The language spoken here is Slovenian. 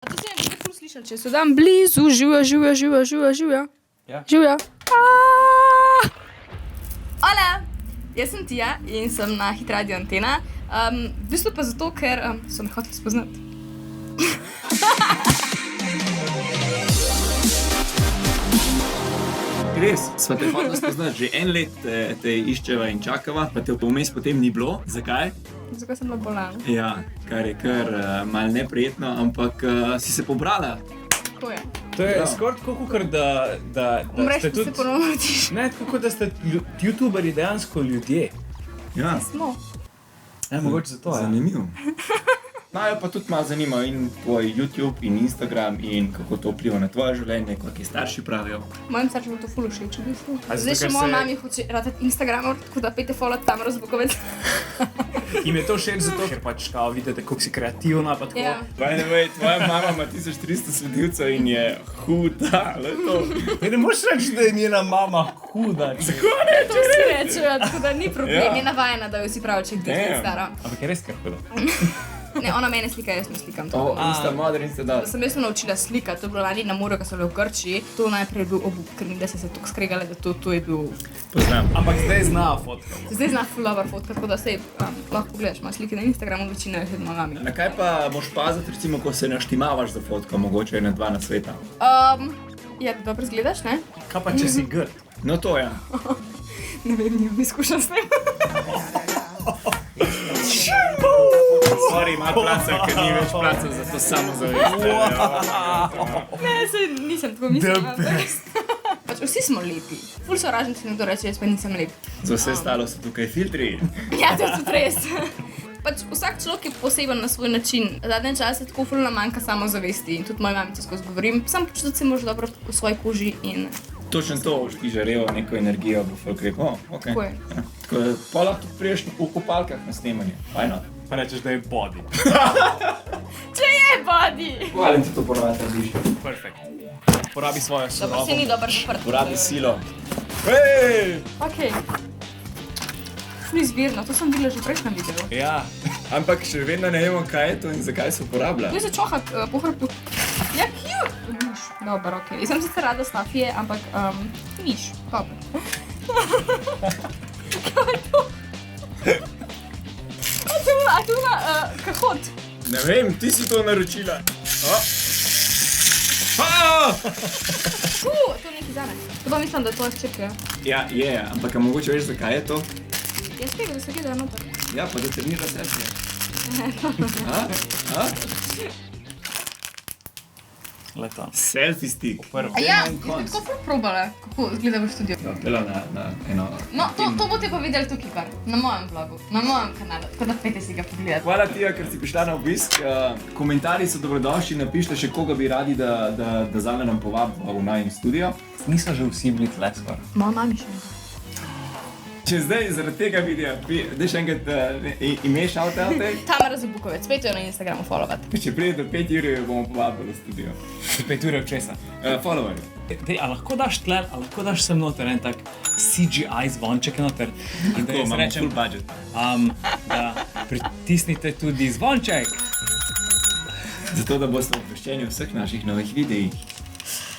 To se je ful slišal, če so dan blizu, živja. Ja. Živja. Hola, jaz sem Tija in sem na Hit Radio Antena. V bistvu pa zato, ker so me hoteli spoznati. Res, sva te hotela spoznati, že en let te iščeva in čakava, pa te vmes potem ni bilo. Zakaj? Zakaj sem bila bolana? Ja, kar je malo neprijetno, ampak si se pobrala. Tako je. To je skoraj tako, kot da Umreš, ste da se ponovno vrtiš. Ne, tako da ste YouTuberi dejansko ljudje. Ja, Smo. Mogoče zato, ja. zanimivo. Najo pa tudi malo zanima in tvoj YouTube in Instagram in kako to vpliva na tvoje življenje, kakšni starši pravijo. Mojim staršem je to ful všeč, v bistvu. A zato, Zdaj še ker moja se- mami hoče ratati Instagramor, tako da pejte follow tam razbokovec. Im je to všeč zato, ker pač kao vidite, koliko si kreativna, pa tako. Ja. By the way, tvoja mama ima 1300 sledilcev in je huda, le to. Ne moreš reči, da je njena mama huda. Kako ne? To si rečejo, tako da ni problem. Ja. Je navajena, da jo si pravi, če je 10 let Damn. stara. Ampak je res kar huda. Ne, ona mene slika, jaz me slikam. O, Tako. in sta modri in sta Da dal. sem jaz naučila slikati, to je bilo lani na Muro, ko sem bila v Grčiji. To najprej je bil obup, ker da se tako skregala, da to je bil... Poznam. Ampak zdaj zna fotkati. Zdaj zna full lover fotka, tako da sej lahko pogledaš, ima slike na Instagramu, večina je z nogami. Na kaj pa moš paziti, recimo, ko se naštimavaš za fotko, mogoče je na dva na sveta? Ja, da dobro zgledaš, ne? Kaj pa, če si grd? No to je. Ne vem, nimam izkušenj s tem. Sorry, ima placa, ker ni več placa za to samozavest. Ne, sej nisem tako mislila. The Pač vsi smo lepi. Ful so ražen, če nekdo reče, jaz pa nisem lep. Za vse stalo so tukaj filtri. Ja, to je tudi res. Pač vsak človek je poseben na svoj način. Zadnje čase tako ful nam manjka samozavesti in tudi moji mamici skozi govorim. Sam počutiti se moraš dobro v svoji koži in Točno to, ti žarejo neko energijo, bo folk rekel, okej. tako je. Ja. Tako da pa lahko tudi priješ v kopalkah na snemanje. Why not? Pa rečeš, da je body. Če je body! Hvalim ti to ponovati radiš. Perfekt. Porabi svojo Dobro, surovo. si ni dober šprt. Porabi silo. Hej! Okej. Ful izvirno, to sem videla že v prejšnjem videu. Ja. Ampak še vedno ne vemo, kaj je to in zakaj se uporablja. Tu se čohat po hrbtu. Ja, cute! Miš. Dobar, okej. Jaz sem sicer rada stafije, ampak miš. Dobro. Kaj je to? A to je kahot. Ne vem, ti si to naročila. To je nekaj zame. To pa mislim, da je tvoja hčerka. Ja, je, ampak a mogoče veš, zakaj je to? Jaz tega, da se gledajo noter. Ja, pa da trenira sesije. A? Leto. Selfie stick. Prvo. A ja, jaz bi tako ful probala, kako izgleda v študiju. Pela na eno... No, to boste pa videli tukaj kar, na mojem blogu, na mojem kanalu, tako da pejte si ga pogledati. Hvala ti, ker si prišla na obisk. Komentarji so dobrodošli, napišite še koga bi radi, da zame nam povabi v najin studio. Niso že vsi bili tle skoraj. Moja mami še ne. Če zdaj zaradi tega videa, da še enkrat ime šaute, Tamara Zabukovec, pejte jo na Instagramu followat. če pride do 5 ur, jo bomo povabili v studio. 5 ur od česa. Followerji. Dej, a lahko daš tle, a lahko daš sem noter en tak CGI zvonček noter. In da Tako, jaz imamo rečem, full budget. da pritisnite tudi zvonček. Zato, da boste obveščeni o vseh naših novih videih.